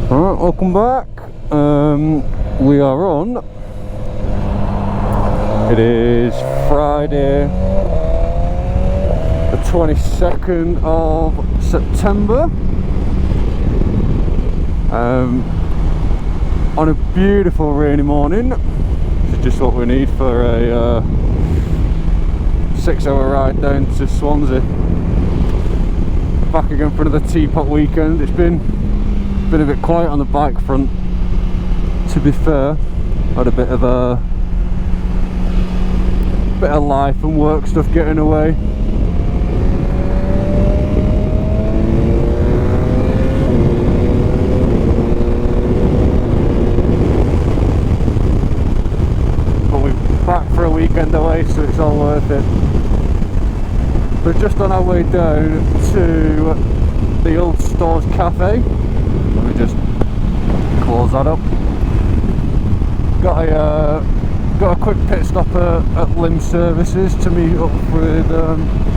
Alright, welcome back. We are on. It is Friday the 22nd of September. On a beautiful rainy morning. This is just what we need for a 6-hour ride down to Swansea. Back again for another teapot weekend. It's been a bit quiet on the bike front, to be fair. Had a bit of life and work stuff getting away. But we're back for a weekend away, so it's all worth it. We're just on our way down to the Old Stores Cafe. Let me just close that up. Got a quick pit stop at Limb Services to meet up with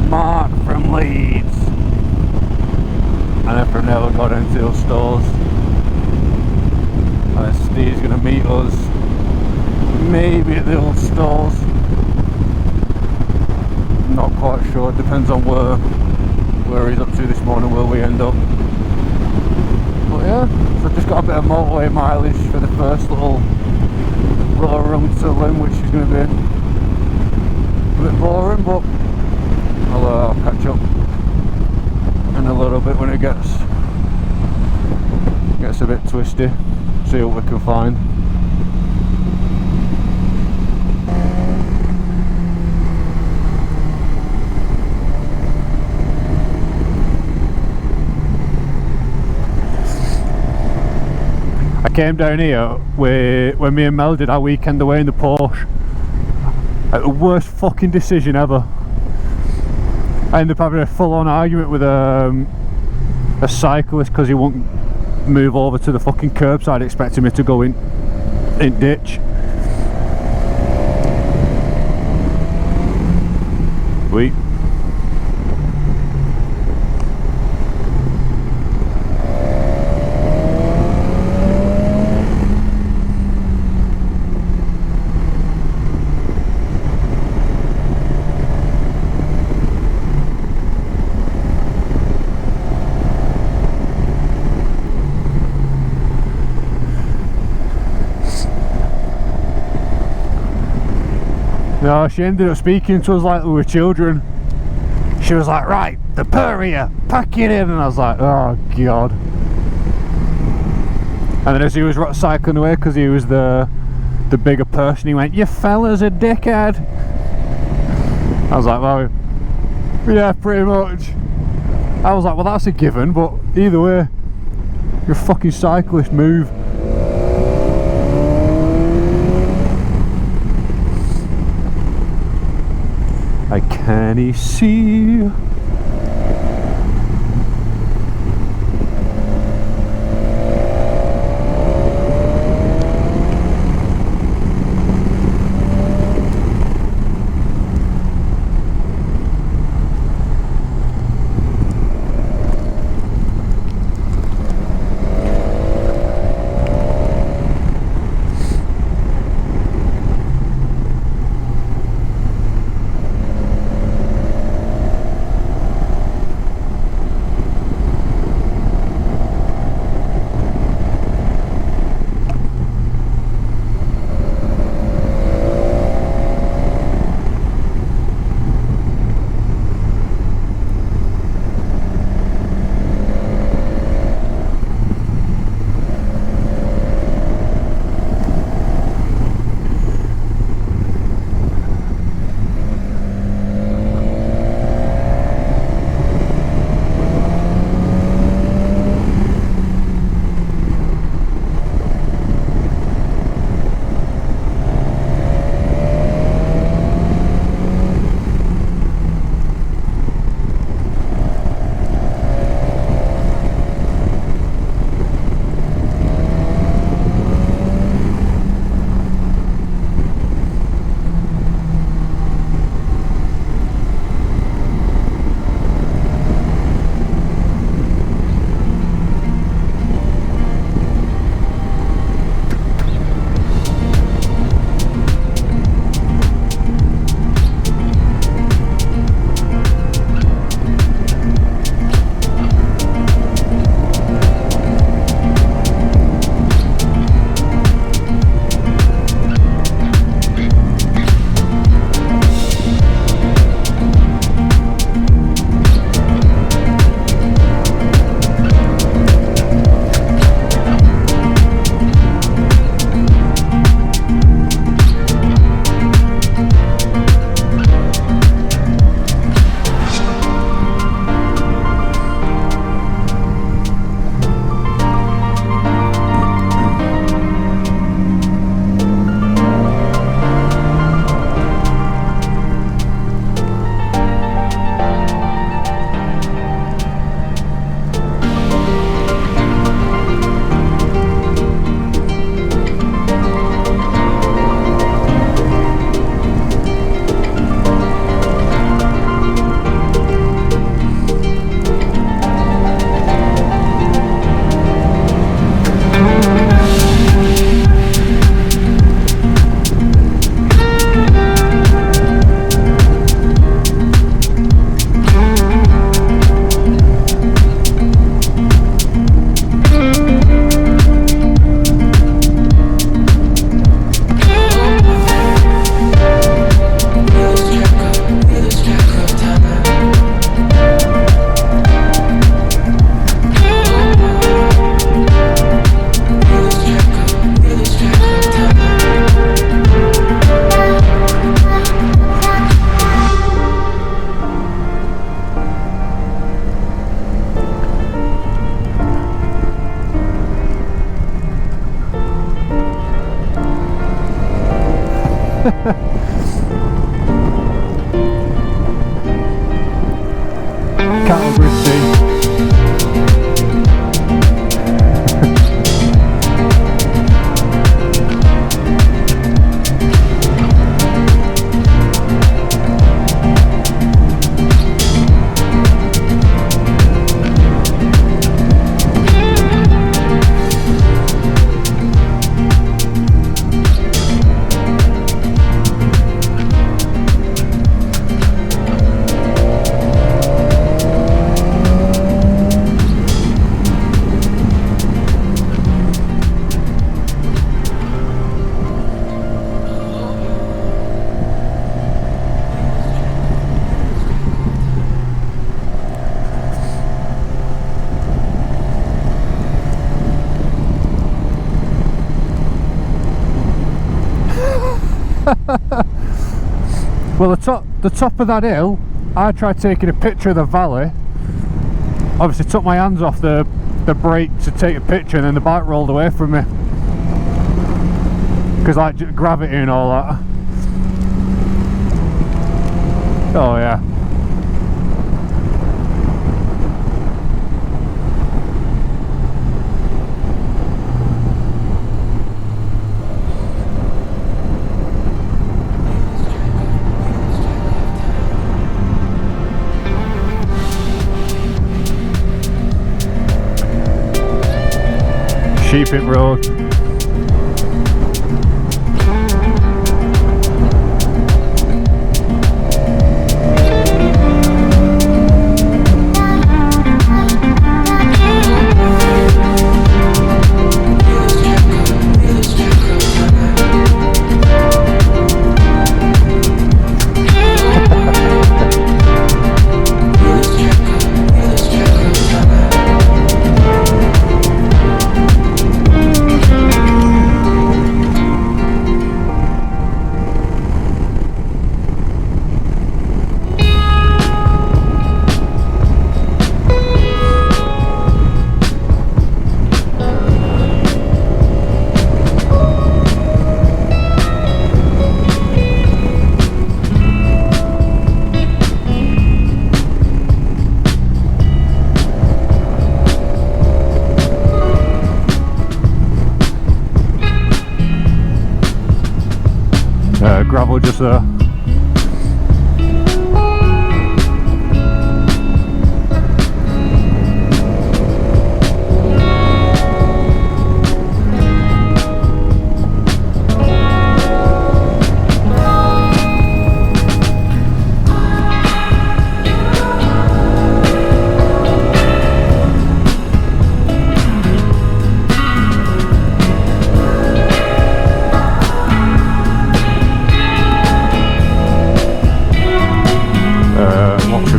Mark from Leeds, and then from there we'll go down to the Old Stores. Steve's going to meet us maybe at the Old Stores. Not quite sure, it depends on where he's up to this morning, where we end up. But yeah, so I've just got a bit of motorway mileage for the first little run to Lynn, which is going to be a bit boring, but I'll catch up in a little bit when it gets a bit twisty, see what we can find. I came down here when me and Mel did our weekend away in the Porsche. The worst fucking decision ever. I ended up having a full-on argument with a cyclist because he wouldn't move over to the fucking curbside, expecting me to go in ditch. Wait. No, she ended up speaking to us like we were children. She was like, right, the pair of you, pack it in. And I was like, oh god. And then as he was cycling away, because he was the bigger person, he went, you fella's a dickhead. I was like, well, yeah, pretty much. I was like, well, that's a given, but either way, you're a fucking cyclist, move. I can't see. Cattle grid Well, the top of that hill, I tried taking a picture of the valley. Obviously took my hands off the brake to take a picture, and then the bike rolled away from me. Because like gravity and all that. Oh yeah. Sheeping Road. Gravel just there.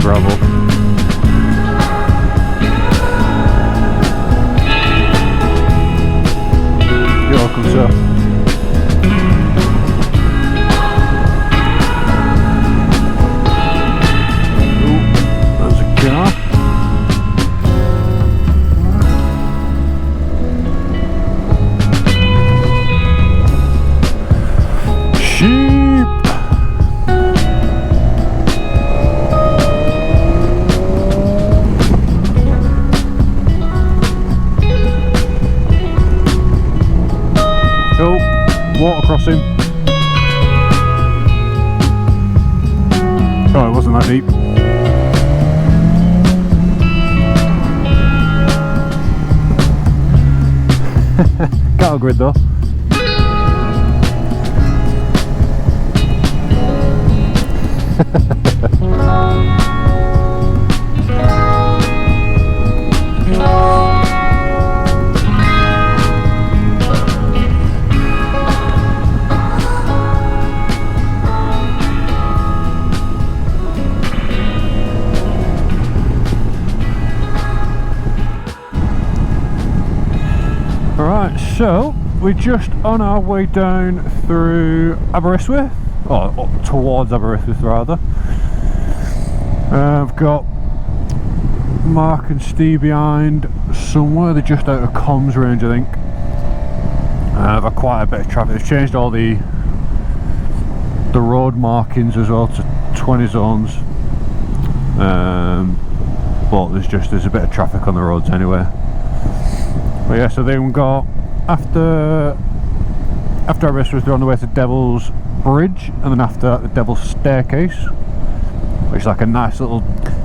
Gravel. You're welcome, sir. Ooh, there's a car. Sheep. Water crossing. Oh, it wasn't that deep. Cattle grid though. Alright, so we're just on our way down through Aberystwyth, or up towards Aberystwyth rather. I've got Mark and Steve behind somewhere. They're just out of comms range, I think. I've had quite a bit of traffic. They've changed all the the road markings as well to 20 zones, but there's a bit of traffic on the roads anyway. But yeah, so then we got after our rest was on the way to Devil's Bridge, and then after that the Devil's Staircase, which is like a nice little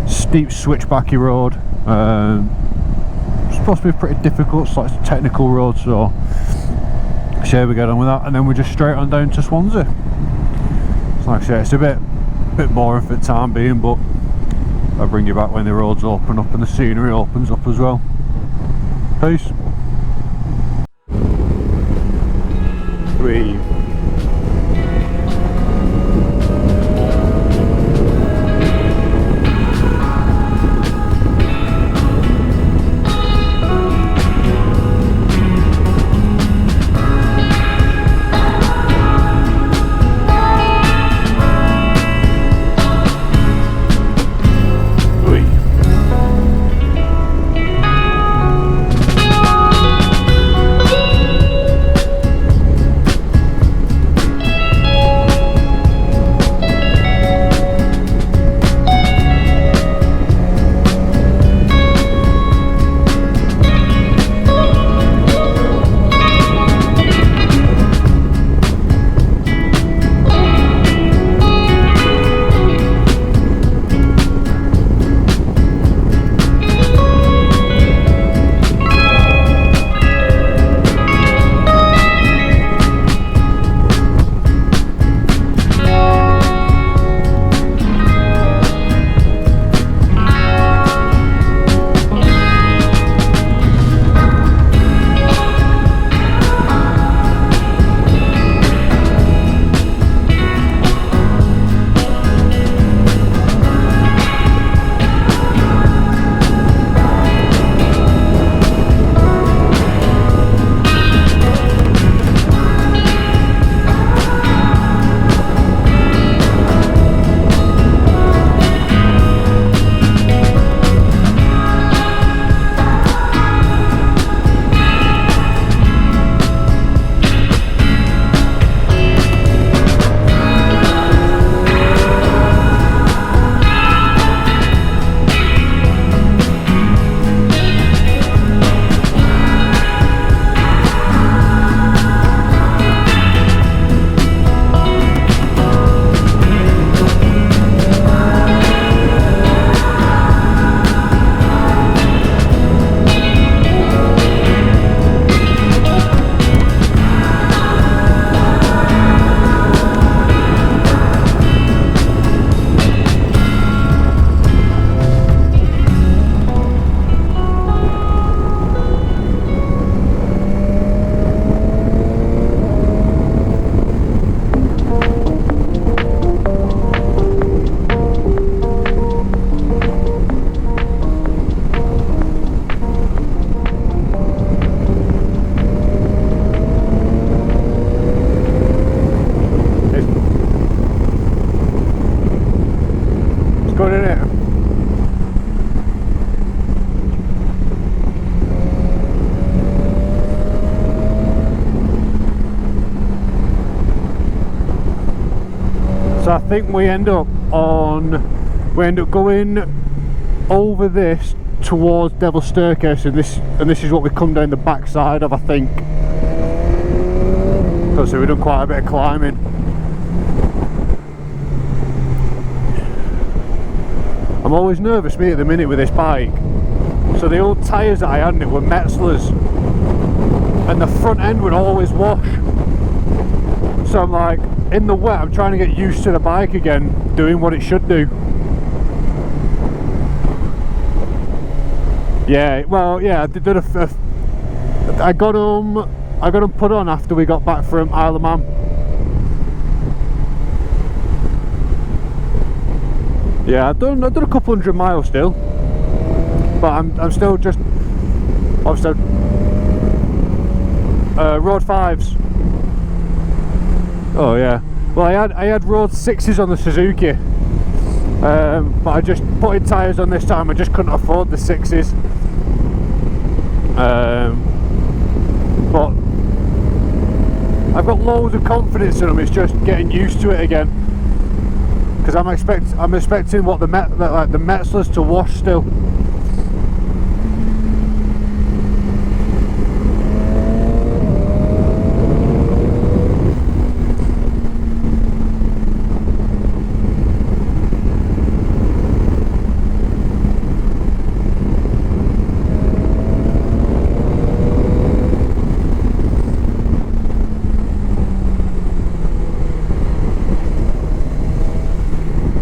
steep switchbacky road. It's supposed to be pretty difficult, it's like a technical road, so here we get on with that, and then we're just straight on down to Swansea. So like I say, it's a bit boring for the time being, but I'll bring you back when the roads open up and the scenery opens up as well. Peace. Three. So I think we end up going over this towards Devil's Staircase, and this is what we come down the back side of, I think. So we've done quite a bit of climbing. I'm always nervous, me, at the minute with this bike. So the old tyres that I had in it were Metzler's, and the front end would always wash. So I'm like, in the wet, I'm trying to get used to the bike again, doing what it should do. Yeah, well, yeah, I did I got them put on after we got back from Isle of Man. Yeah, I've done a couple 100 miles still, but I'm still just obviously road 5s. Oh yeah, well I had road 6s on the Suzuki, but I just put in tyres on this time. I just couldn't afford the 6s. But I've got loads of confidence in them. It's just getting used to it again. Because I'm expecting what the Metzlers to wash still.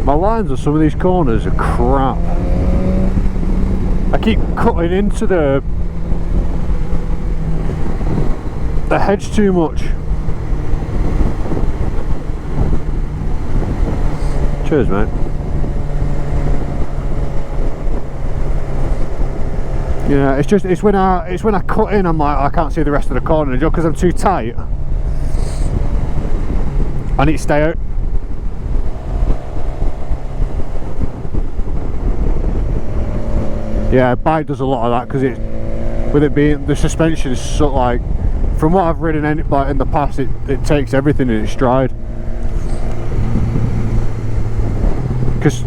My lines on some of these corners are crap. I keep cutting into the hedge too much. Cheers, mate. Yeah, it's when I cut in, I'm like, I can't see the rest of the corner, because I'm too tight. I need to stay out. Yeah, bike does a lot of that because with it being the suspension is sort of like, from what I've ridden in the past, it takes everything in its stride. Because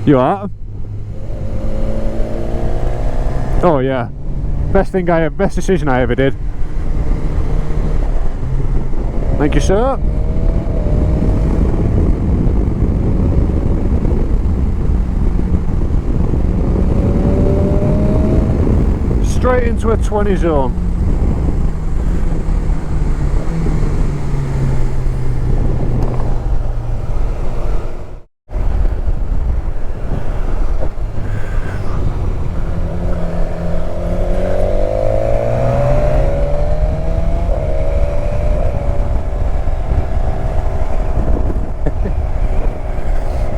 you are. Oh yeah, best decision I ever did. Thank you, sir. Straight into a 20 zone.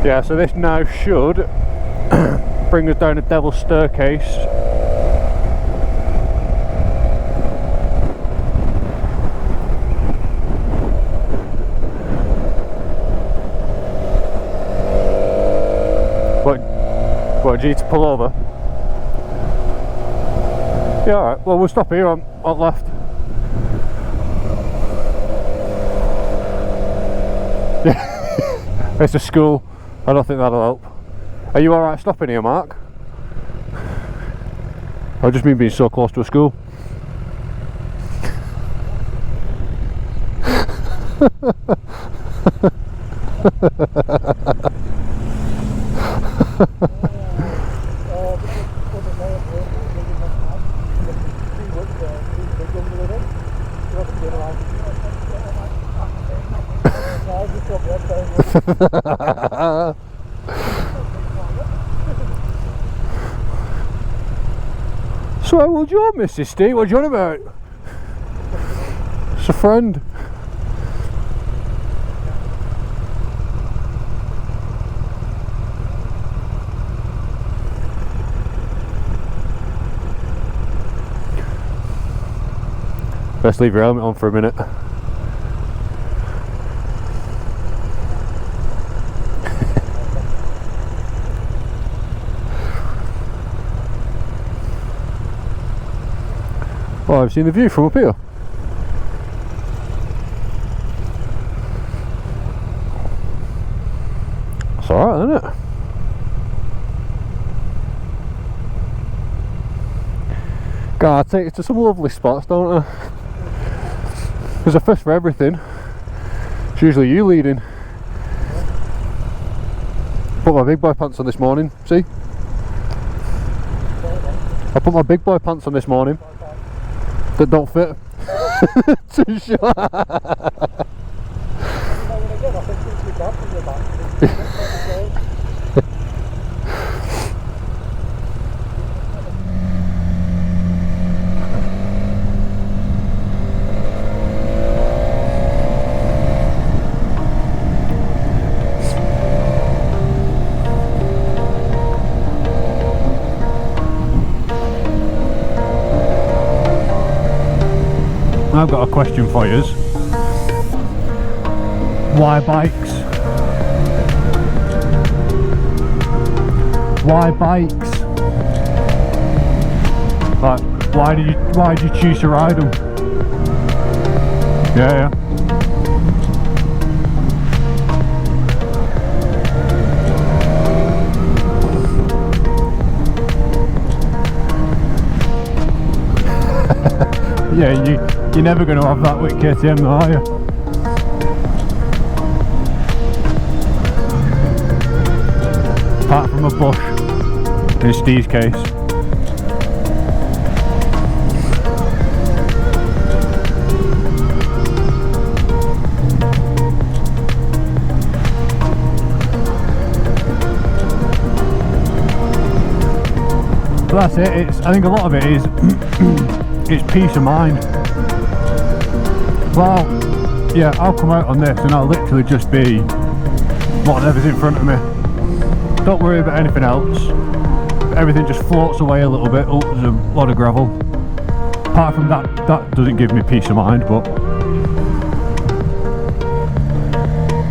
Yeah, so this now should bring us down a devil's staircase. What, do you need to pull over? Yeah, alright, well we'll stop here on left. Yeah, it's a school. I don't think that'll help. Are you alright stopping here, Mark? I just mean being so close to a school. So how old your Mrs. Steve? What are you on about? It's a friend. Best leave your helmet on for a minute. Well, I've seen the view from up here. It's alright, isn't it? God, I take you to some lovely spots, don't I? There's a first for everything. It's usually you leading. Put my big boy pants on this morning, see? I put my big boy pants on this morning that don't fit. Too short. I've got a question for you. Why bikes? Why bikes? Like, why did you choose to ride them? Yeah, yeah. You're never going to have that with KTM though, are you? Apart from a bush, in Steve's case. But that's it. I think a lot of it is it's peace of mind. Well, yeah, I'll come out on this and I'll literally just be whatever's in front of me. Don't worry about anything else. Everything just floats away a little bit. Oh, there's a lot of gravel. Apart from that, that doesn't give me peace of mind, but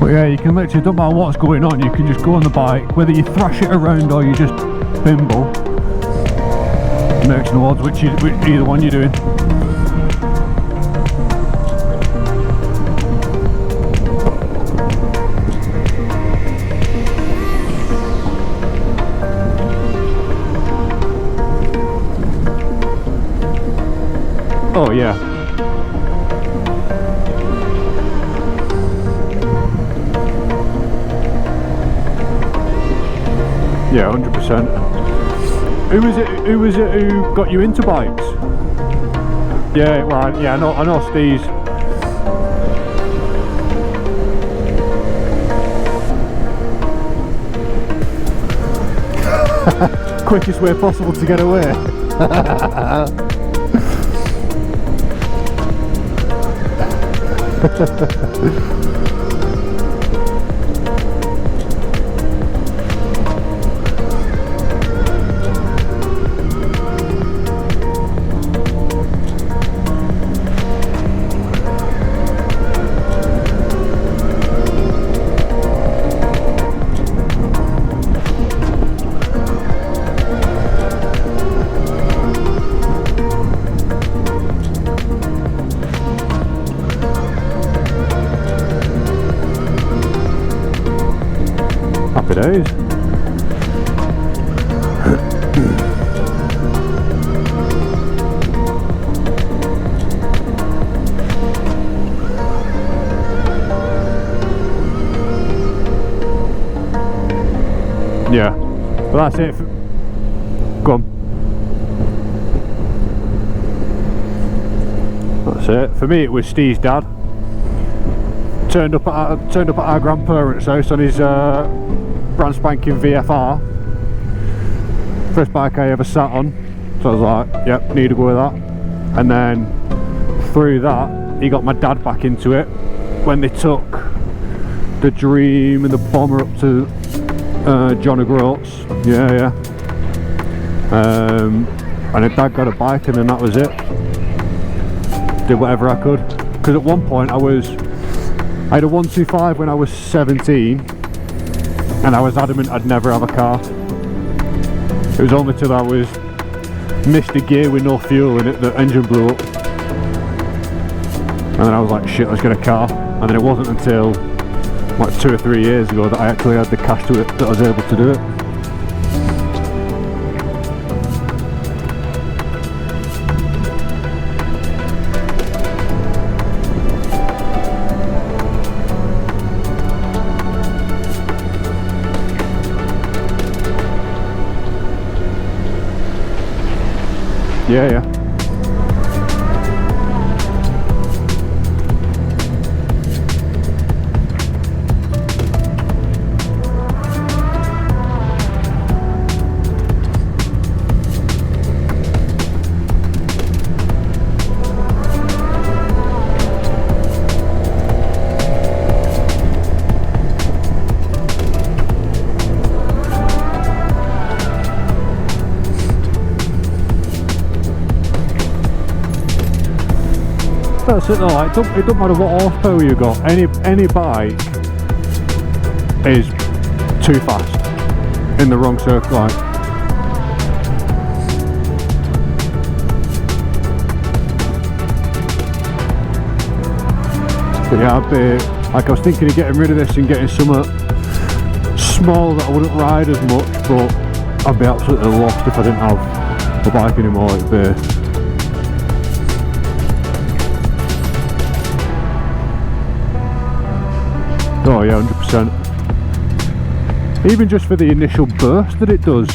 yeah, you can literally, don't matter what's going on, you can just go on the bike, whether you thrash it around or you just bimble. Makes no odds which either one you're doing. Oh yeah. Yeah, 100%. Who was it who got you into bikes? Yeah, well, yeah, I know Steve's. Quickest way possible to get away. Happy days. Yeah, well that's it. Go on. That's it. For me, it was Steve's dad. Turned up at our grandparents' house on his brand spanking VFR. First bike I ever sat on. So I was like, yep, need to go with that. And then through that, he got my dad back into it when they took the Dream and the Bomber up to John O'Groats. Yeah. And then dad got a bike and then that was it. Did whatever I could. Because at one point I had a 125 when I was 17 and I was adamant I'd never have a car. It was only till I missed a gear with no fuel in it, the engine blew up. And then I was like, shit, let's get a car. And then it wasn't until like 2 or 3 years ago that I actually had the cash to it, that I was able to do it. Yeah. That's it though, like, it don't matter what horsepower you got, any bike is too fast in the wrong circle. Like, But yeah, I'd be, like I was thinking of getting rid of this and getting some small that I wouldn't ride as much, but I'd be absolutely lost if I didn't have a bike anymore. It'd be... Oh yeah, 100%. Even just for the initial burst that it does.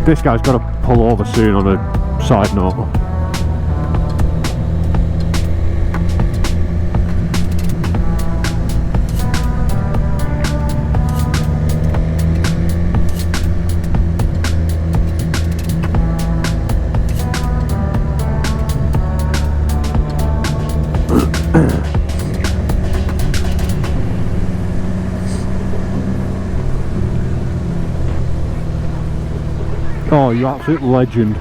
This guy's got to pull over soon on a side note. Oh, you absolute legend.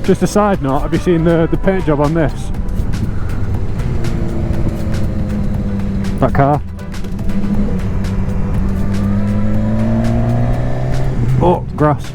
Just a side note, have you seen the paint job on this? That car? Oh, grass.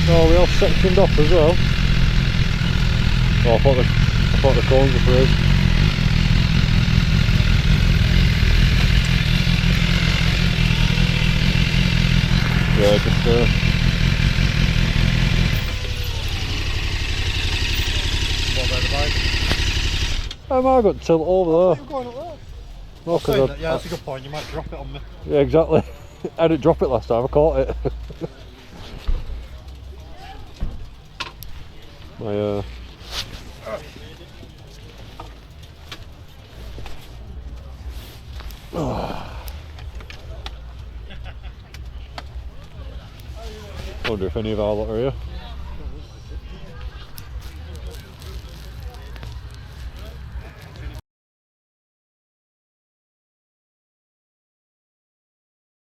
Oh, we all sectioned off as well. Oh, I thought the cones were through. Yeah, just What about the bike? Oh, I got tilt over there. You're going up there. Oh, That, yeah, that's a good point. You might drop it on me. Yeah, exactly. I didn't drop it last time, I caught it. My I wonder if any of our lot are here.